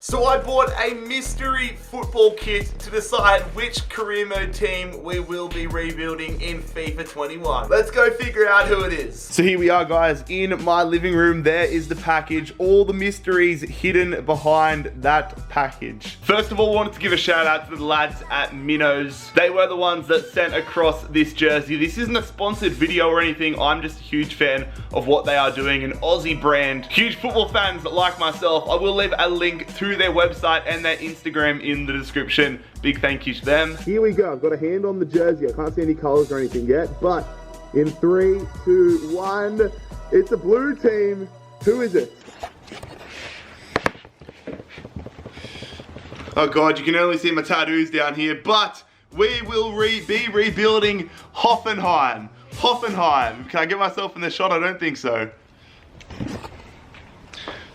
So I bought a mystery football kit to decide which career mode team we will be rebuilding in FIFA 21. Let's go figure out who it is. So here we are, guys, in my living room. There is the package, all the mysteries hidden behind that package. First of all, I wanted to give a shout out to the lads at Minnows. They were the ones that sent across this jersey. This isn't a sponsored video or anything. I'm just a huge fan of what they are doing, an Aussie brand. Huge football fans like myself. I will leave a link to their website and their Instagram in the description. Big thank you to them. Here we go. I've got a hand on the jersey. I can't see any colors or anything yet, but in 3, 2, 1, it's a blue team. Who is it? Oh God, you can only see my tattoos down here, but we will be rebuilding Hoffenheim. Hoffenheim. Can I get myself in the shot? I don't think so.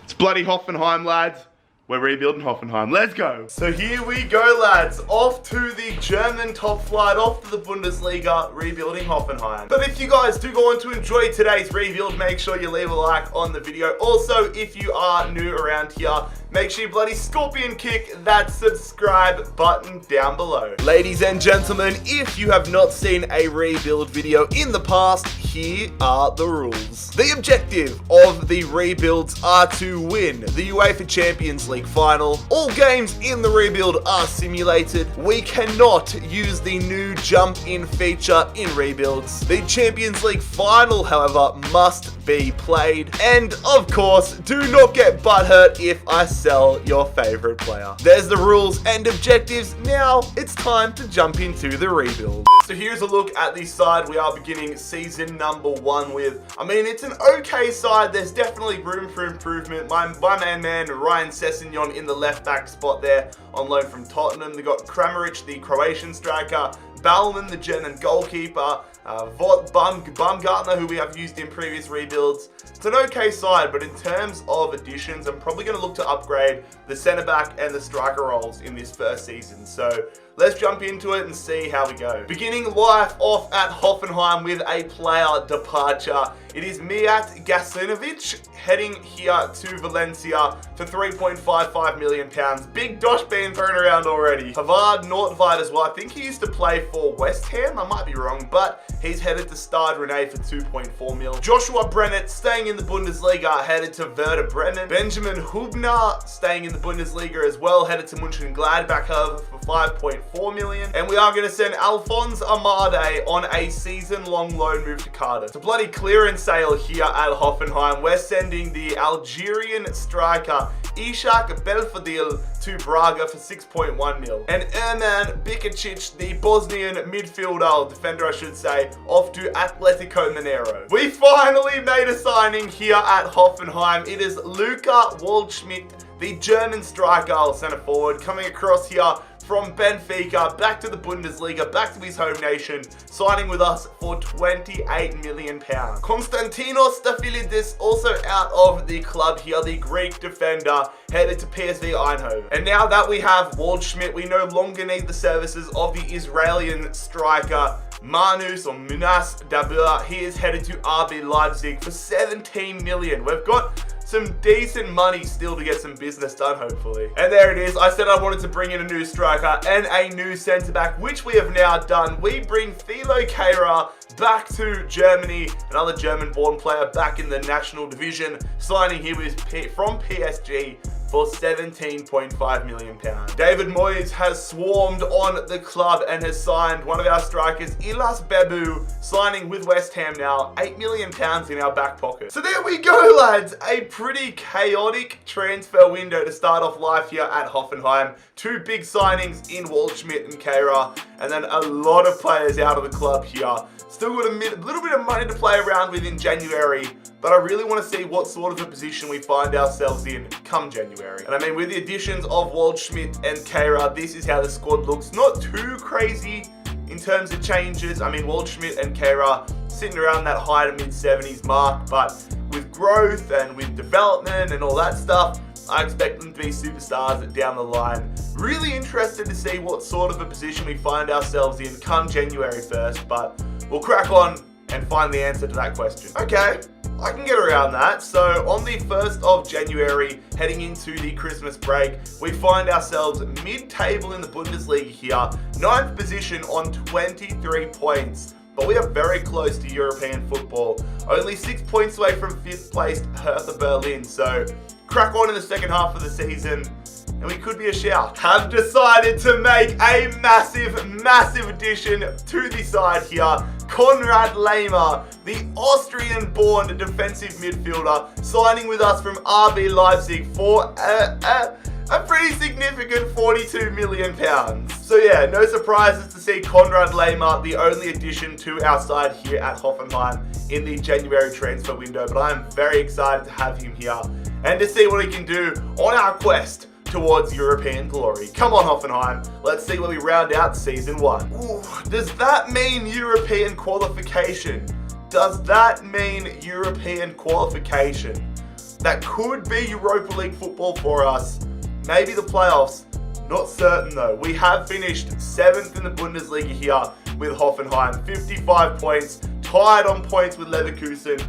It's bloody Hoffenheim, lads. We're rebuilding Hoffenheim. Let's go. So here we go, lads. Off to the German top flight, off to the Bundesliga, rebuilding Hoffenheim. But if you guys do go on to enjoy today's rebuild, make sure you leave a like on the video. Also, if you are new around here, make sure you bloody scorpion kick that subscribe button down below. Ladies and gentlemen, if you have not seen a rebuild video in the past, here are the rules. The objective of the rebuilds are to win the UEFA Champions League final. All games in the rebuild are simulated. We cannot use the new jump in feature in rebuilds. The Champions League final, however, must be played. And of course, do not get butthurt if I sell your favorite player. There's the rules and objectives. Now it's time to jump into the rebuild. So here's a look at the side we are beginning season number 1 with. I mean, it's an okay side. There's definitely room for improvement. My man Ryan Sessegnon in the left back spot there on loan from Tottenham. They got Kramaric, the Croatian striker, Ballman, the German goalkeeper, Baumgartner, who we have used in previous rebuilds. It's an okay side, but in terms of additions, I'm probably going to look to upgrade the centre back and the striker roles in this first season. So let's jump into it and see how we go. Beginning life off at Hoffenheim with a player departure. It is Mijat Gasinovic heading here to Valencia for £3.55 million. Big dosh being thrown around already. Havard Nordtveit as well. I think he used to play for West Ham. I might be wrong, but he's headed to Stade Rennais for 2.4 mil. Joshua Brennett staying in the Bundesliga, headed to Werder Bremen. Benjamin Hubner staying in the Bundesliga as well, headed to Mönchengladbach for 5.4 million. And we are going to send Alphonse Amade on a season-long loan move to Cardiff. It's a bloody clearance sale here at Hoffenheim. We're sending the Algerian striker Ishak Belfodil to Braga for 6.1 mil. And Erman Bikacic, the Bosnian midfielder, defender I should say, off to Atletico Mineiro. We finally made a signing here at Hoffenheim. It is Luca Waldschmidt, the German striker, centre forward, coming across here from Benfica, back to the Bundesliga, back to his home nation, signing with us for £28 million. Konstantinos Stafilidis also out of the club here, the Greek defender, headed to PSV Eindhoven. And now that we have Waldschmidt, we no longer need the services of the Israeli striker Manus Munas Dabur. He is headed to RB Leipzig for 17 million. We've got some decent money still to get some business done, hopefully. And there it is. I said I wanted to bring in a new striker and a new centre-back, which we have now done. We bring Thilo Kehrer back to Germany, another German-born player back in the national division, signing here from PSG for £17.5 million. David Moyes has swarmed on the club and has signed one of our strikers, Ilas Bebu, signing with West Ham now, £8 million in our back pocket. So there we go, lads. A pretty chaotic transfer window to start off life here at Hoffenheim. 2 big signings in Waldschmidt and Kehrer, and then a lot of players out of the club here. Still got a little bit of money to play around with in January, but I really want to see what sort of a position we find ourselves in come January. And I mean, with the additions of Waldschmidt and Kehrer, this is how the squad looks. Not too crazy in terms of changes. I mean, Waldschmidt and Kehrer sitting around that high to mid-70s mark, but with growth and with development and all that stuff, I expect them to be superstars down the line. Really interested to see what sort of a position we find ourselves in come January 1st, but we'll crack on and find the answer to that question. Okay, I can get around that. So on the 1st of January, heading into the Christmas break, we find ourselves mid-table in the Bundesliga here, 9th position on 23 points. But we are very close to European football, only 6 points away from 5th placed Hertha Berlin. So crack on in the second half of the season, and we could be a shout. Have decided to make a massive addition to the side here. Konrad Laimer, the Austrian-born defensive midfielder, signing with us from RB Leipzig for a pretty significant £42 million. So yeah, no surprises to see Konrad Laimer, the only addition to our side here at Hoffenheim in the January transfer window. But I am very excited to have him here and to see what he can do on our quest towards European glory. Come on, Hoffenheim. Let's see where we round out season 1. Ooh, does that mean European qualification? Does that mean European qualification? That could be Europa League football for us. Maybe the playoffs. Not certain though. We have finished 7th in the Bundesliga here with Hoffenheim. 55 points. Tied on points with Leverkusen,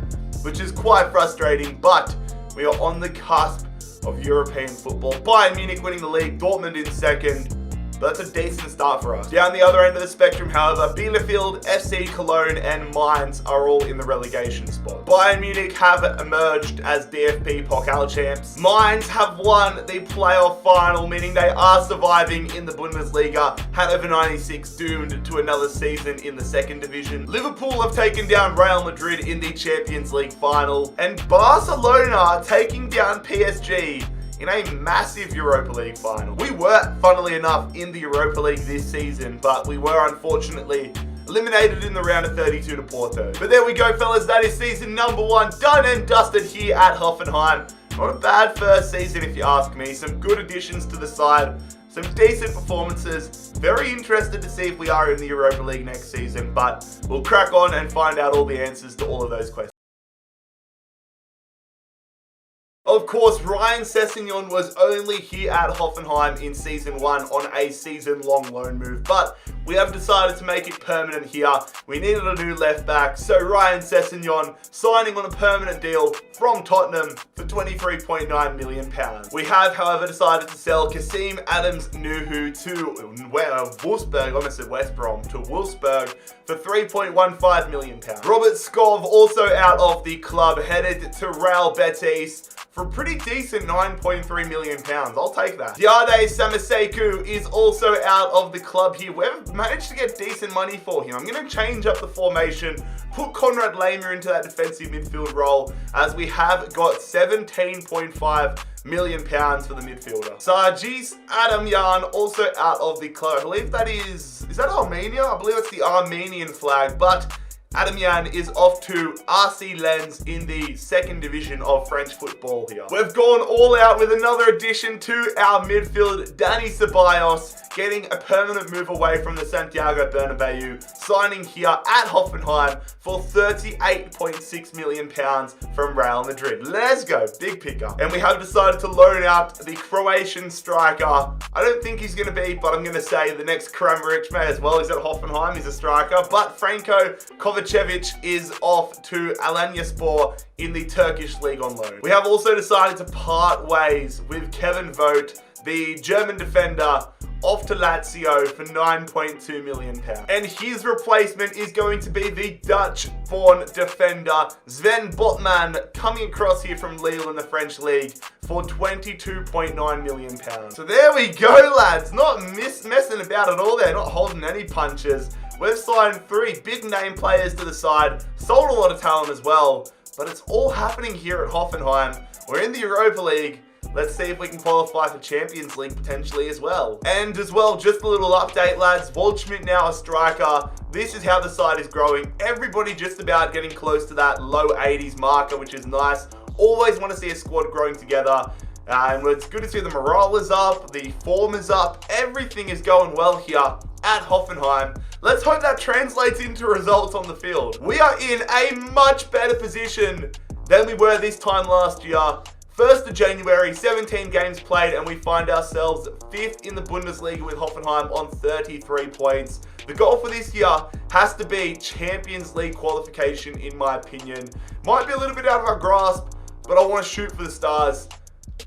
which is quite frustrating, but we are on the cusp of European football. Bayern Munich winning the league, Dortmund in 2nd. But that's a decent start for us. Down the other end of the spectrum, however, Bielefeld, FC Cologne, and Mainz are all in the relegation spot. Bayern Munich have emerged as DFB Pokal champs. Mainz have won the playoff final, meaning they are surviving in the Bundesliga. Hannover 96 doomed to another season in the 2nd division. Liverpool have taken down Real Madrid in the Champions League final. And Barcelona taking down PSG in a massive Europa League final. We were, funnily enough, in the Europa League this season, but we were unfortunately eliminated in the round of 32 to Porto. But there we go, fellas. That is season number 1 done and dusted here at Hoffenheim. Not a bad first season, if you ask me. Some good additions to the side, some decent performances. Very interested to see if we are in the Europa League next season, but we'll crack on and find out all the answers to all of those questions. Of course, Ryan Sessegnon was only here at Hoffenheim in season 1 on a season-long loan move, but we have decided to make it permanent here. We needed a new left back, so Ryan Sessegnon signing on a permanent deal from Tottenham for £23.9 million. We have, however, decided to sell Kasim Adams-Nuhu to Wolfsburg, I almost said West Brom, to Wolfsburg for £3.15 million. Robert Skov also out of the club, headed to Real Betis for a pretty decent £9.3 million. I'll take that. Diade Samaseku is also out of the club here. We've managed to get decent money for him. I'm going to change up the formation, put Konrad Laimer into that defensive midfield role, as we have got £17.5 million for the midfielder. Sargis Adamyan also out of the club. I believe that is that Armenia? I believe it's the Armenian flag, but Adamyan is off to RC Lens in the 2nd division of French football here. We've gone all out with another addition to our midfield, Dani Ceballos, getting a permanent move away from the Santiago Bernabeu, signing here at Hoffenheim for £38.6 million from Real Madrid. Let's go, big pickup. And we have decided to loan out the Croatian striker. I don't think he's going to be, but I'm going to say the next Kramaric may as well. He's at Hoffenheim, he's a striker, but Franco Kovacevic is off to Alanyaspor in the Turkish league on loan. We have also decided to part ways with Kevin Vogt, the German defender, off to Lazio for £9.2 million. And his replacement is going to be the Dutch-born defender, Sven Botman, coming across here from Lille in the French league for £22.9 million. So there we go, lads. Not messing about at all there, not holding any punches. We've signed 3 big-name players to the side, sold a lot of talent as well, but it's all happening here at Hoffenheim. We're in the Europa League. Let's see if we can qualify for Champions League potentially as well. And as well, just a little update, lads. Waldschmidt now a striker. This is how the side is growing. Everybody just about getting close to that low 80s marker, which is nice. Always want to see a squad growing together. And it's good to see the morale is up, the form is up. Everything is going well here at Hoffenheim. Let's hope that translates into results on the field. We are in a much better position than we were this time last year. 1st of January, 17 games played, and we find ourselves 5th in the Bundesliga with Hoffenheim on 33 points. The goal for this year has to be Champions League qualification, in my opinion. Might be a little bit out of our grasp, but I want to shoot for the stars.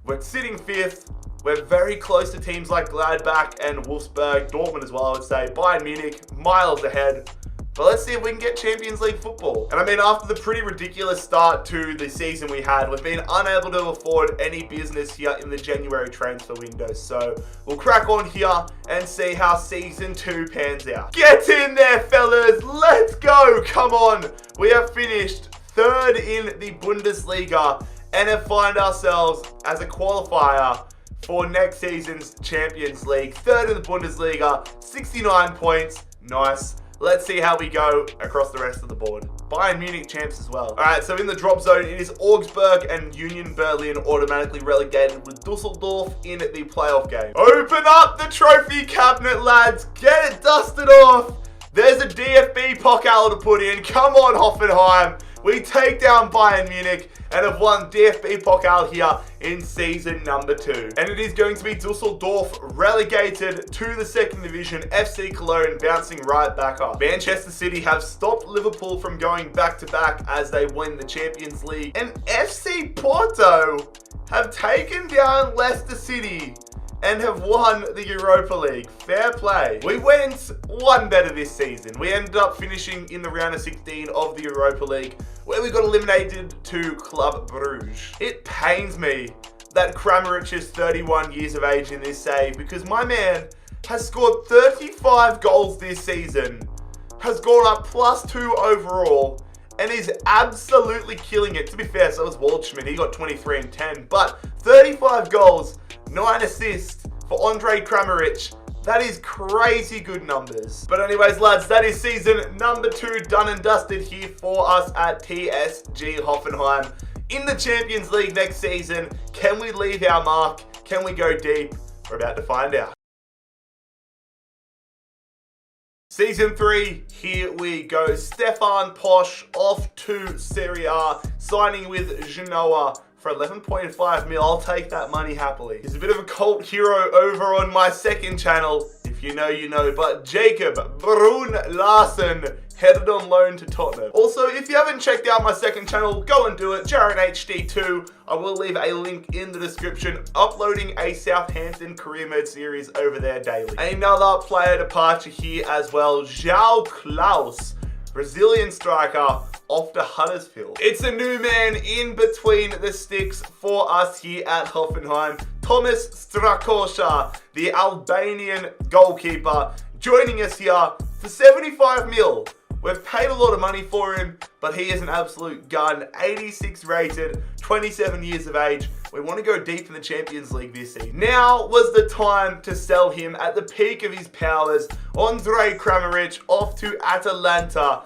We're sitting 5th. We're very close to teams like Gladbach and Wolfsburg, Dortmund as well, I would say. Bayern Munich, miles ahead. But let's see if we can get Champions League football. And I mean, after the pretty ridiculous start to the season we had, we've been unable to afford any business here in the January transfer window. So we'll crack on here and see how season 2 pans out. Get in there, fellas. Let's go. Come on. We have finished 3rd in the Bundesliga and have found ourselves as a qualifier for next season's Champions League. 3rd in the Bundesliga, 69 points. Nice. Let's see how we go across the rest of the board. Bayern Munich champs as well. All right, so in the drop zone, it is Augsburg and Union Berlin automatically relegated with Dusseldorf in the playoff game. Open up the trophy cabinet, lads. Get it dusted off. There's a DFB Pokal to put in. Come on, Hoffenheim. We take down Bayern Munich and have won DFB Pokal here in season number 2. And it is going to be Dusseldorf relegated to the 2nd division, FC Cologne bouncing right back up. Manchester City have stopped Liverpool from going back-to-back as they win the Champions League. And FC Porto have taken down Leicester City and have won the Europa League. Fair play. We went one better this season. We ended up finishing in the round of 16 of the Europa League, where we got eliminated to Club Bruges. It pains me that Kramaric is 31 years of age in this save, because my man has scored 35 goals this season, has gone up +2 overall, and is absolutely killing it. To be fair, so was Waldschmidt. He got 23 and 10, but 35 goals, 9 assists for Andre Kramaric. That is crazy good numbers. But anyways, lads, that is season number 2 done and dusted here for us at TSG Hoffenheim. In the Champions League next season, can we leave our mark? Can we go deep? We're about to find out. Season 3, here we go. Stefan Posch off to Serie A, signing with Genoa for 11.5 mil. I'll take that money happily. He's a bit of a cult hero over on my second channel. If you know, you know. But Jacob Brun Larsen headed on loan to Tottenham. Also, if you haven't checked out my second channel, go and do it. Jared HD2. I will leave a link in the description. Uploading a Southampton career mode series over there daily. Another player departure here as well. João Klaus, Brazilian striker, off to Huddersfield. It's a new man in between the sticks for us here at Hoffenheim. Thomas Strakosha, the Albanian goalkeeper, joining us here for 75 mil. We've paid a lot of money for him, but he is an absolute gun. 86 rated, 27 years of age. We want to go deep in the Champions League this season. Now was the time to sell him at the peak of his powers. Andre Kramaric off to Atalanta.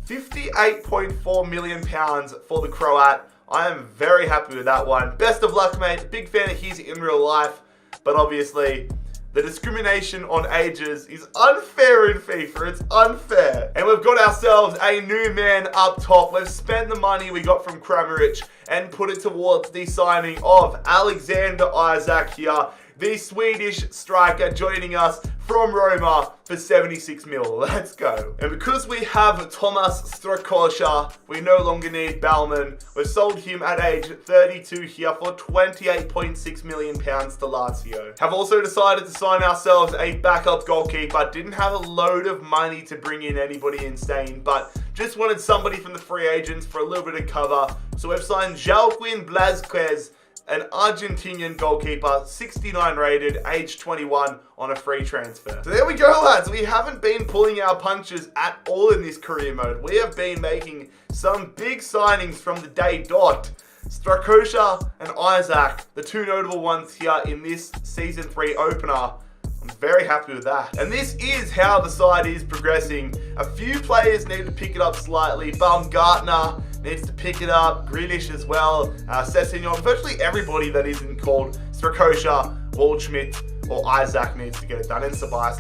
£58.4 million for the Croat. I am very happy with that one. Best of luck, mate. Big fan of his in real life, but obviously the discrimination on ages is unfair in FIFA. It's unfair. And we've got ourselves a new man up top. We've spent the money we got from Kramaric and put it towards the signing of Alexander Isak here, the Swedish striker, joining us from Roma for 76 mil. Let's go. And because we have Thomas Strakosha, we no longer need Bellman. We've sold him at age 32 here for £28.6 million to Lazio. Have also decided to sign ourselves a backup goalkeeper. Didn't have a load of money to bring in anybody insane, but just wanted somebody from the free agents for a little bit of cover. So we've signed Joaquin Blázquez, an Argentinian goalkeeper, 69 rated, age 21 on a free transfer. So there we go, lads. We haven't been pulling our punches at all in this career mode. We have been making some big signings from the day dot. Strakosha and Isak, the two notable ones here in this season 3 opener. I'm very happy with that. And this is how the side is progressing. A few players need to pick it up slightly. Baumgartner needs to pick it up. Grealish as well. Sessegnon. Virtually everybody that isn't called Strakosha, Waldschmidt, or Isak needs to get it done. And Ceballos.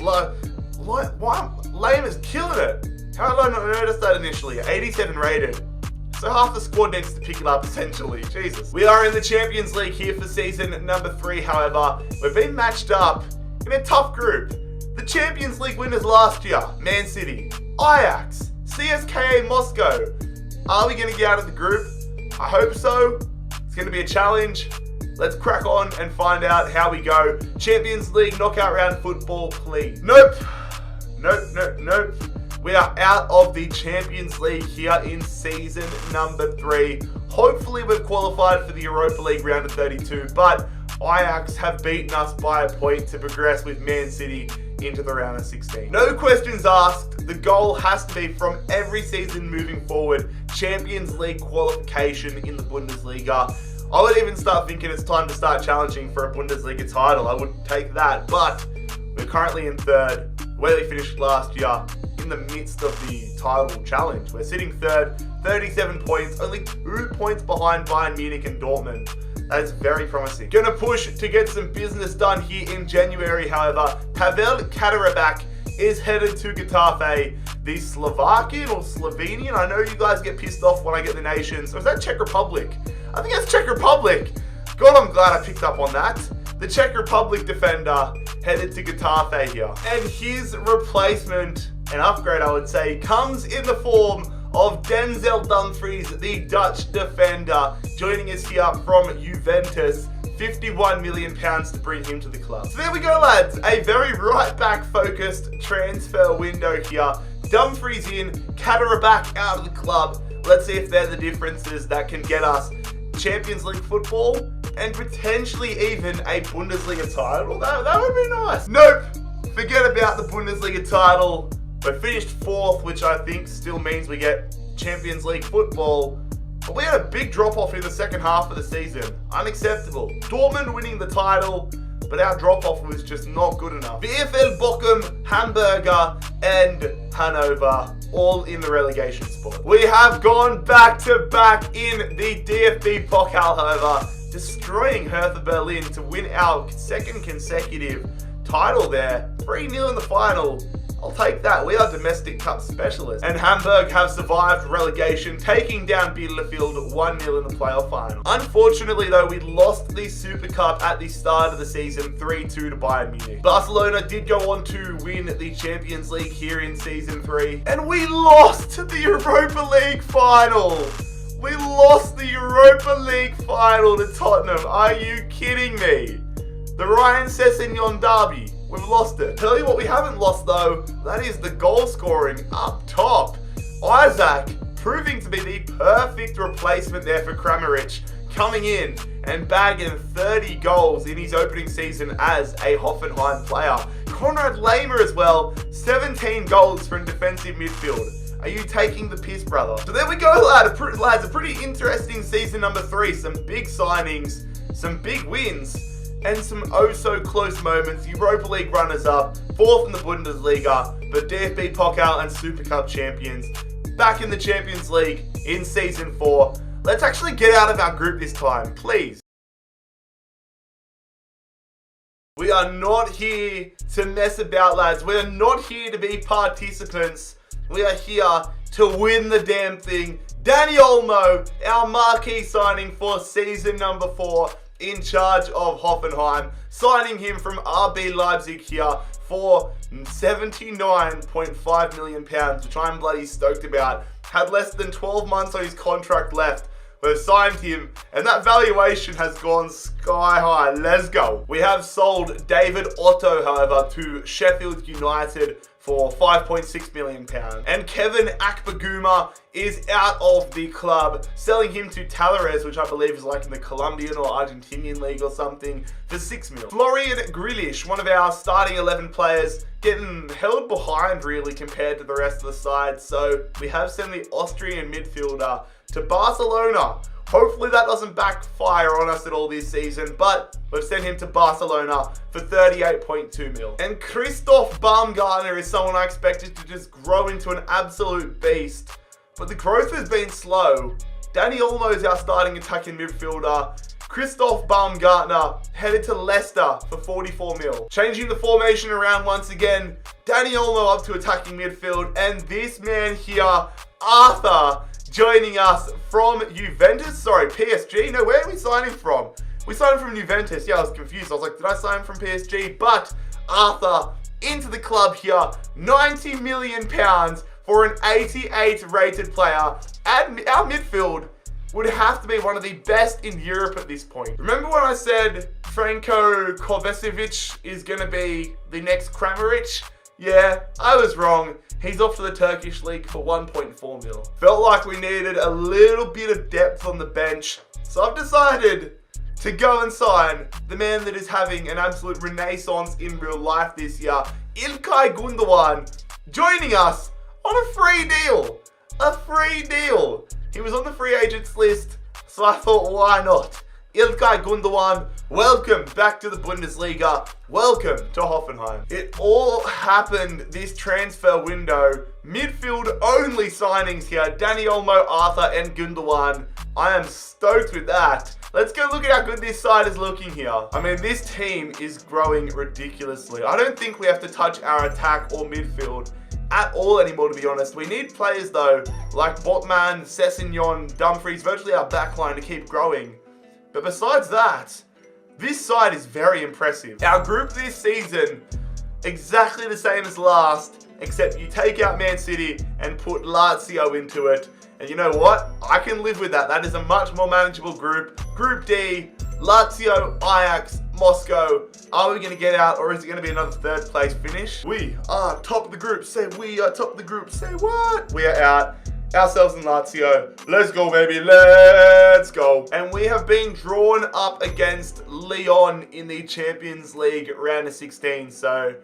Lame is killing it. How did I not notice that initially? 87 rated. So half the squad needs to pick it up, essentially. Jesus. We are in the Champions League here for season number 3, however. We've been matched up in a tough group. The Champions League winners last year, Man City, Ajax, CSKA Moscow. Are we going to get out of the group? I hope so. It's going to be a challenge. Let's crack on and find out how we go. Champions League knockout round football, please. Nope. Nope. We are out of the Champions League here in season number 3. Hopefully we've qualified for the Europa League round of 32, but Ajax have beaten us by a point to progress with Man City into the round of 16. No questions asked. The goal has to be from every season moving forward, Champions League qualification in the Bundesliga. I would even start thinking it's time to start challenging for a Bundesliga title. I would take that, but we're currently in 3rd, where we finished last year, in the midst of the title challenge. We're sitting 3rd, 37 points, only 2 points behind Bayern Munich and Dortmund. That is very promising. Gonna push to get some business done here in January, however. Pavel Kaderabek is headed to Getafe. The Slovakian or Slovenian, I know you guys get pissed off when I get the nations. Or is that Czech Republic? I think that's Czech Republic. God, I'm glad I picked up on that. The Czech Republic defender headed to Getafe here. And his replacement, an upgrade I would say, comes in the form of Denzel Dumfries, the Dutch defender, joining us here from Juventus. £51 million to bring him to the club. So there we go, lads. A very right-back focused transfer window here. Dumfries in, Kaderabek out of the club. Let's see if they're the differences that can get us Champions League football and potentially even a Bundesliga title. That would be nice. Nope. Forget about the Bundesliga title. We're finished 4th, which I think still means we get Champions League football. But we had a big drop-off in the second half of the season. Unacceptable. Dortmund winning the title, but our drop-off was just not good enough. VfL Bochum, Hamburger, and Hanover, all in the relegation spot. We have gone back-to-back in the DFB Pokal, however, destroying Hertha Berlin to win our 2nd consecutive title there. 3-0 in the final. I'll take that. We are domestic cup specialists. And Hamburg have survived relegation, taking down Bielefeld 1-0 in the playoff final. Unfortunately, though, we lost the Super Cup at the start of the season, 3-2 to Bayern Munich. Barcelona did go on to win the Champions League here in season 3. And we lost the Europa League final. We lost the Europa League final to Tottenham. Are you kidding me? The Ryan Sessegnon derby. We've lost it. Tell you what we haven't lost though, that is the goal scoring up top. Isaac proving to be the perfect replacement there for Kramaric, coming in and bagging 30 goals in his opening season as a Hoffenheim player. Konrad Laimer as well, 17 goals from defensive midfield. Are you taking the piss, brother? So there we go, lads. A pretty interesting season number 3. Some big signings, some big wins, and some oh-so-close moments. Europa League runners-up, 4th in the Bundesliga, but DFB Pokal and Super Cup champions. Back in the Champions League in Season 4. Let's actually get out of our group this time, please. We are not here to mess about, lads. We are not here to be participants. We are here to win the damn thing. Dani Olmo, our marquee signing for season number 4. In charge of Hoffenheim, signing him from RB Leipzig here for £79.5 million, which I'm bloody stoked about. Had less than 12 months on his contract left. We've signed him, and that valuation has gone sky high. Let's go. We have sold David Otto, however, to Sheffield United for £5.6 million. And Kevin Akpaguma is out of the club, selling him to Talares, which I believe is like in the Colombian or Argentinian league or something, for £6 million. Florian Grealish, one of our starting 11 players, getting held behind really compared to the rest of the side. So we have sent the Austrian midfielder to Barcelona. Hopefully that doesn't backfire on us at all this season, but we've sent him to Barcelona for 38.2 mil. And Christoph Baumgartner is someone I expected to just grow into an absolute beast, but the growth has been slow. Dani Olmo is our starting attacking midfielder. Christoph Baumgartner headed to Leicester for 44 mil. Changing the formation around once again. Dani Olmo up to attacking midfield, and this man here, Arthur, joining us from Juventus. Sorry, PSG. No, where are we signing from? We signed from Juventus. Yeah, I was confused. I was like, did I sign from PSG? But Arthur into the club here. £90 million for an 88 rated player. And our midfield would have to be one of the best in Europe at this point. Remember when I said Franko Kovacevic is going to be the next Kramaric? Yeah, I was wrong. He's off to the Turkish league for 1.4 mil. Felt like we needed a little bit of depth on the bench. So I've decided to go and sign the man that is having an absolute renaissance in real life this year, İlkay Gündoğan, joining us on a free deal. A free deal. He was on the free agents list, so I thought, why not? İlkay Gündoğan, welcome back to the Bundesliga. Welcome to Hoffenheim. It all happened this transfer window. Midfield only signings here. Dani Olmo, Arthur, and Gündoğan. I am stoked with that. Let's go look at how good this side is looking here. I mean, this team is growing ridiculously. I don't think we have to touch our attack or midfield at all anymore, to be honest. We need players, though, like Botman, Sessegnon, Dumfries, virtually our backline to keep growing. But besides that, this side is very impressive. Our group this season, exactly the same as last, except you take out Man City and put Lazio into it. And you know what? I can live with that. That is a much more manageable group. Group D, Lazio, Ajax, Moscow. Are we going to get out, or is it going to be another third place finish? We are top of the group. Say we are top of the group. Say what? We are out. Ourselves and Lazio. Let's go, baby. Let's go. And we have been drawn up against Lyon in the Champions League round of 16. So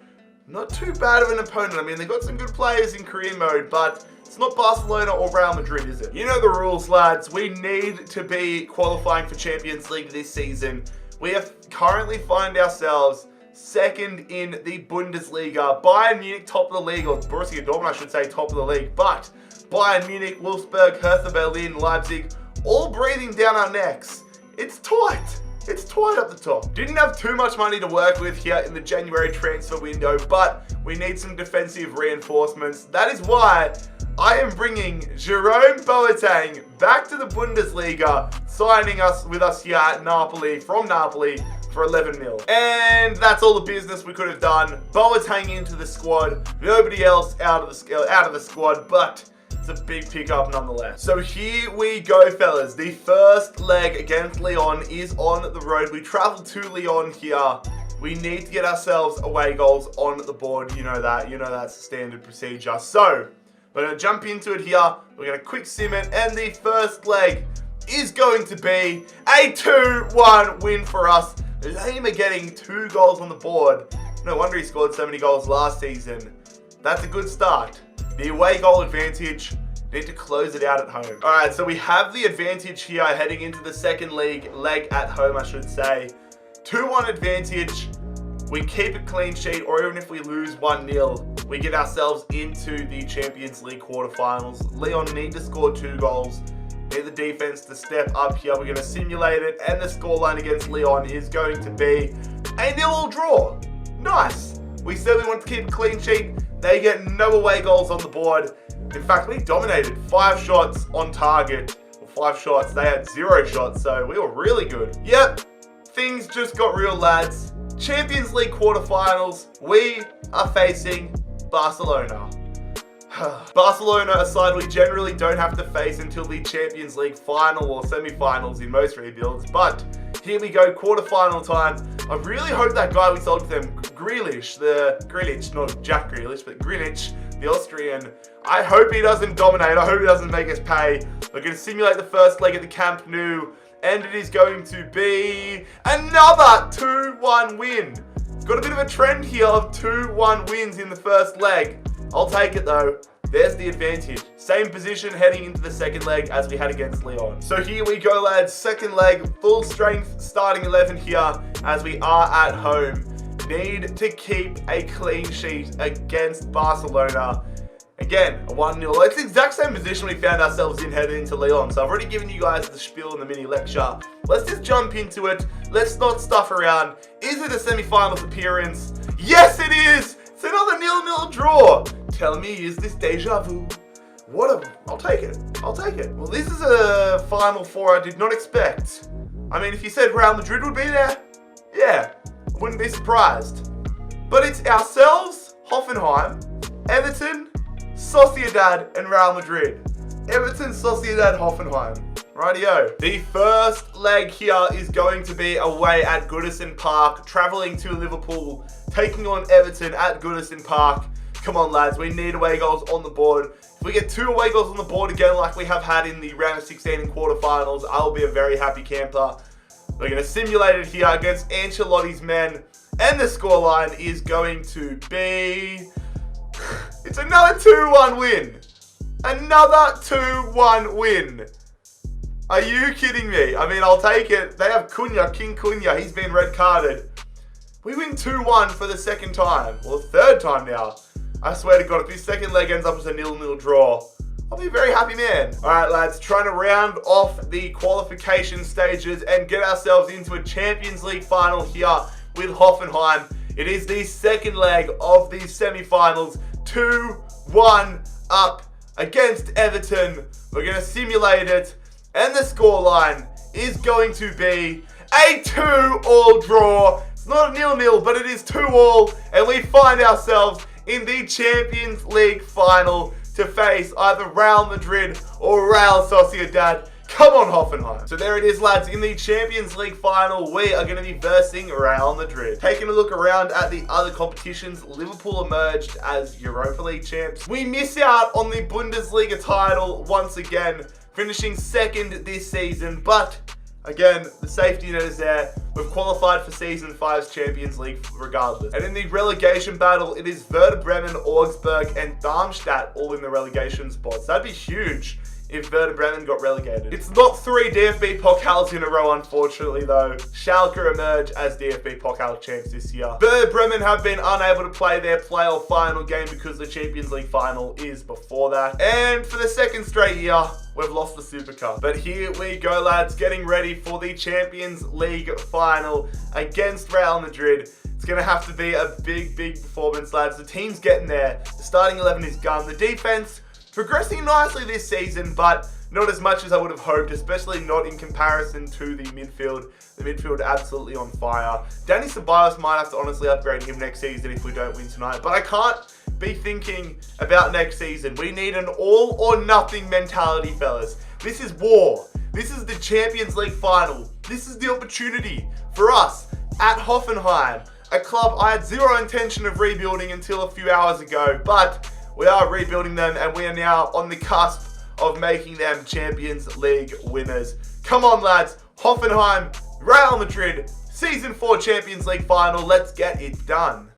not too bad of an opponent. I mean, they've got some good players in career mode, but it's not Barcelona or Real Madrid, is it? You know the rules, lads. We need to be qualifying for Champions League this season. We have currently find ourselves second in the Bundesliga. Bayern Munich top of the league, or Borussia Dortmund I should say top of the league. But Bayern Munich, Wolfsburg, Hertha Berlin, Leipzig, all breathing down our necks. It's tight. It's tight up the top. Didn't have too much money to work with here in the January transfer window, but we need some defensive reinforcements. That is why I am bringing Jerome Boateng back to the Bundesliga, signing with us here at Napoli, from Napoli, for 11 mil. And that's all the business we could have done. Boateng into the squad, nobody else out of the squad, but it's a big pickup nonetheless. So here we go, fellas. The first leg against Lyon is on the road. We travel to Lyon here. We need to get ourselves away goals on the board. You know that. You know that's the standard procedure. So we're going to jump into it here. We're going to quick sim it. And the first leg is going to be a 2-1 win for us. Lima getting 2 goals on the board. No wonder he scored so many goals last season. That's a good start. The away goal advantage, need to close it out at home. All right, so we have the advantage here heading into the second leg at home, I should say. 2-1 advantage. We keep a clean sheet, or even if we lose 1-0, we get ourselves into the Champions League quarterfinals. Lyon need to score 2 goals. Need the defense to step up here. We're going to simulate it, and the scoreline against Lyon is going to be a 0-0 draw. Nice. We said we want to keep a clean sheet. They get no away goals on the board. In fact, we dominated 5 shots on target. Well, 5 shots. They had 0 shots, so we were really good. Yep, things just got real, lads. Champions League quarterfinals. We are facing Barcelona. Barcelona, a side we generally don't have to face until the Champions League final or semi-finals in most rebuilds. But here we go, quarterfinal time. I really hope that guy we sold to them, Grealish, not Jack Grealish, but Grealish, the Austrian, I hope he doesn't dominate. I hope he doesn't make us pay. We're going to simulate the first leg at the Camp Nou, and it is going to be another 2-1 win. Got a bit of a trend here of 2-1 wins in the first leg. I'll take it though. There's the advantage. Same position heading into the second leg as we had against Lyon. So here we go, lads. Second leg, full strength, starting 11 here as we are at home. Need to keep a clean sheet against Barcelona. Again, a 1-0. It's the exact same position we found ourselves in heading into Lyon. So I've already given you guys the spiel in the mini lecture. Let's just jump into it. Let's not stuff around. Is it a semi-finals appearance? Yes, it is! It's another 0-0 draw. Tell me, is this deja vu? I'll take it. I'll take it. Well, this is a Final Four I did not expect. I mean, if you said Real Madrid would be there, yeah, I wouldn't be surprised. But it's ourselves, Hoffenheim, Everton, Sociedad, and Real Madrid. Everton, Sociedad, Hoffenheim. Rightio. The first leg here is going to be away at Goodison Park, travelling to Liverpool, taking on Everton at Goodison Park. Come on, lads, we need away goals on the board. If we get 2 away goals on the board again like we have had in the round of 16 and quarterfinals, I'll be a very happy camper. We're going to simulate it here against Ancelotti's men, and the scoreline is going to be... It's another 2-1 win. Another 2-1 win. Are you kidding me? I mean, I'll take it. They have Cunha, King Cunha. He's been red carded. We win 2-1 for the second time. Well, third time now. I swear to God, if this second leg ends up as a 0-0 draw, I'll be a very happy man. All right, lads, trying to round off the qualification stages and get ourselves into a Champions League final here with Hoffenheim. It is the second leg of these semi-finals. 2-1 up against Everton. We're going to simulate it. And the scoreline is going to be a 2-all draw. It's not a 0-0, but it is 2-all. And we find ourselves in the Champions League final to face either Real Madrid or Real Sociedad. Come on, Hoffenheim. So there it is, lads. In the Champions League final, we are going to be versing Real Madrid. Taking a look around at the other competitions, Liverpool emerged as Europa League champs. We miss out on the Bundesliga title once again, finishing second this season, but again, the safety net is there. We've qualified for Season 5's Champions League regardless. And in the relegation battle, it is Werder Bremen, Augsburg, and Darmstadt all in the relegation spots. That'd be huge if Werder Bremen got relegated. It's not 3 DFB Pokals in a row, unfortunately, though. Schalke emerge as DFB Pokal champs this year. Werder Bremen have been unable to play their playoff final game because the Champions League final is before that. And for the second straight year, we've lost the Super Cup. But here we go, lads, getting ready for the Champions League final against Real Madrid. It's going to have to be a big performance, lads. The team's getting there. The starting 11 is gone. The defense progressing nicely this season, but not as much as I would have hoped, especially not in comparison to the midfield. The midfield absolutely on fire. Danny Ceballos might have to honestly upgrade him next season if we don't win tonight, but I can't be thinking about next season. We need an all or nothing mentality, fellas. This is war. This is the Champions League final. This is the opportunity for us at Hoffenheim, a club I had zero intention of rebuilding until a few hours ago, but we are rebuilding them, and we are now on the cusp of making them Champions League winners. Come on, lads. Hoffenheim, Real Madrid, Season 4 Champions League final. Let's get it done.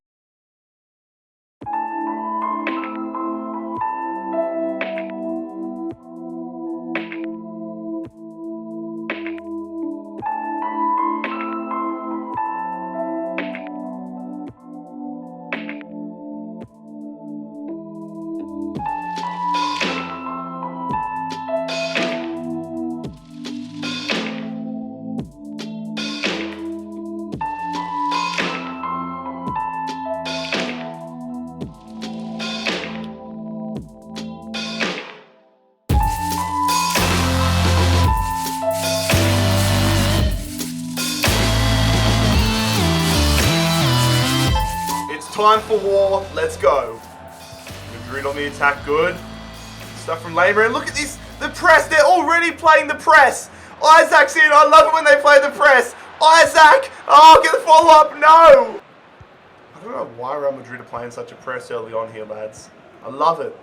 Time for war. Let's go. Madrid on the attack. Good. Stuff from Lamer. And look at this. The press. They're already playing the press. Isaac's in. I love it when they play the press. Isaac. Oh, get the follow up. No. I don't know why Real Madrid are playing such a press early on here, lads. I love it.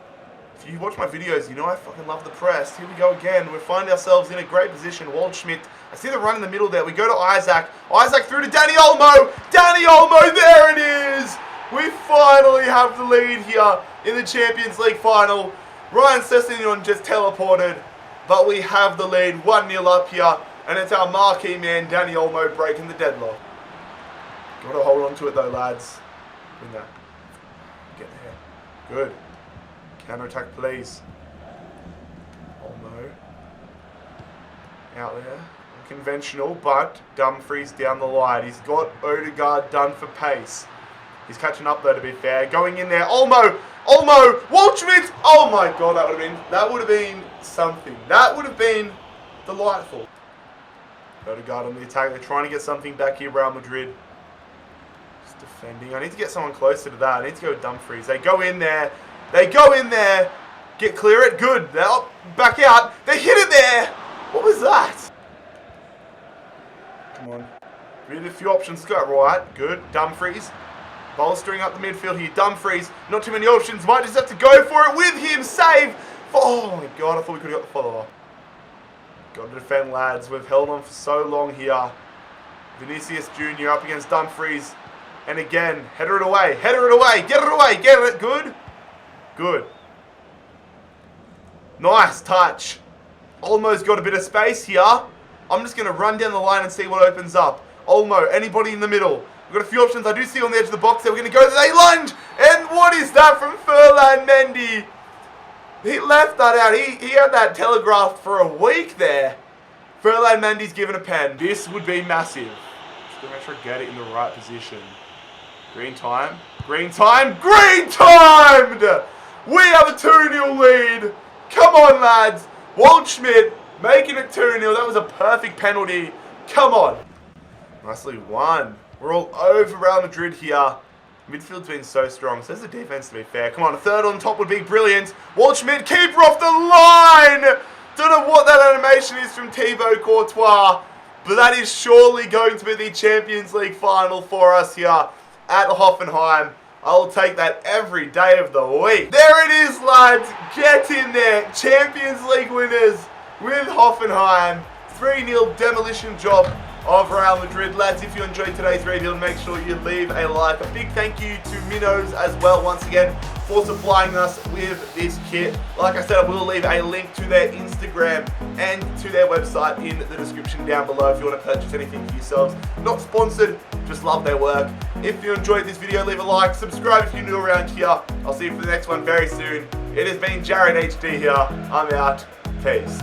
If you watch my videos, you know I fucking love the press. Here we go again. We find ourselves in a great position. Waldschmidt. I see the run in the middle there. We go to Isaac. Isaac through to Danny Olmo. Danny Olmo. There it is. We finally have the lead here in the Champions League final. Ryan Sessegnon just teleported, but we have the lead 1-0 up here, and it's our marquee man, Danny Olmo, breaking the deadlock. Got to hold on to it though, lads. Win that. Get there. Good. Counter-attack, please. Olmo. Out there. Unconventional, but Dumfries down the line. He's got Odegaard done for pace. He's catching up though, to be fair. Going in there. Olmo, Waldschmidt. Oh my god, that would have been something. That would have been delightful. Odegaard on the attack. They're trying to get something back here, Real Madrid. Just defending. I need to get someone closer to that. I need to go with Dumfries. They go in there. Get clear it. Good. They'll back out. They hit it there. What was that? Come on. Really a few options. Go right. Good. Dumfries. Bolstering up the midfield here. Dumfries. Not too many options. Might just have to go for it with him. Save. Oh my god. I thought we could have got the follower. Got to defend, lads. We've held on for so long here. Vinicius Jr. up against Dumfries. And again. Header it away. Get it away. Get it. Good. Nice touch. Almost got a bit of space here. I'm just going to run down the line and see what opens up. Olmo, anybody in the middle? We've got a few options. I do see on the edge of the box there. We're going to go to the lunge. And what is that from Ferland Mendy? He left that out. He had that telegraphed for a week there. Ferland Mendy's given a pen. This would be massive. Just going to make sure I get it in the right position. Green time. Green timed! We have a 2-0 lead. Come on, lads. Waldschmidt making it 2-0. That was a perfect penalty. Come on. Nicely won. We're all over Real Madrid here. Midfield's been so strong. So there's the defense, to be fair. Come on, a third on top would be brilliant. Waldschmidt, keeper off the line. Don't know what that animation is from Thibaut Courtois, but that is surely going to be the Champions League final for us here at Hoffenheim. I'll take that every day of the week. There it is, lads. Get in there. Champions League winners with Hoffenheim. 3-0 demolition job of Real Madrid. Lads, if you enjoyed today's rebuild, make sure you leave a like. A big thank you to Minnows as well, once again, for supplying us with this kit. Like I said, I will leave a link to their Instagram and to their website in the description down below if you want to purchase anything for yourselves. Not sponsored, just love their work. If you enjoyed this video, leave a like, subscribe if you're new around here. I'll see you for the next one very soon. It has been Jared HD here. I'm out. Peace.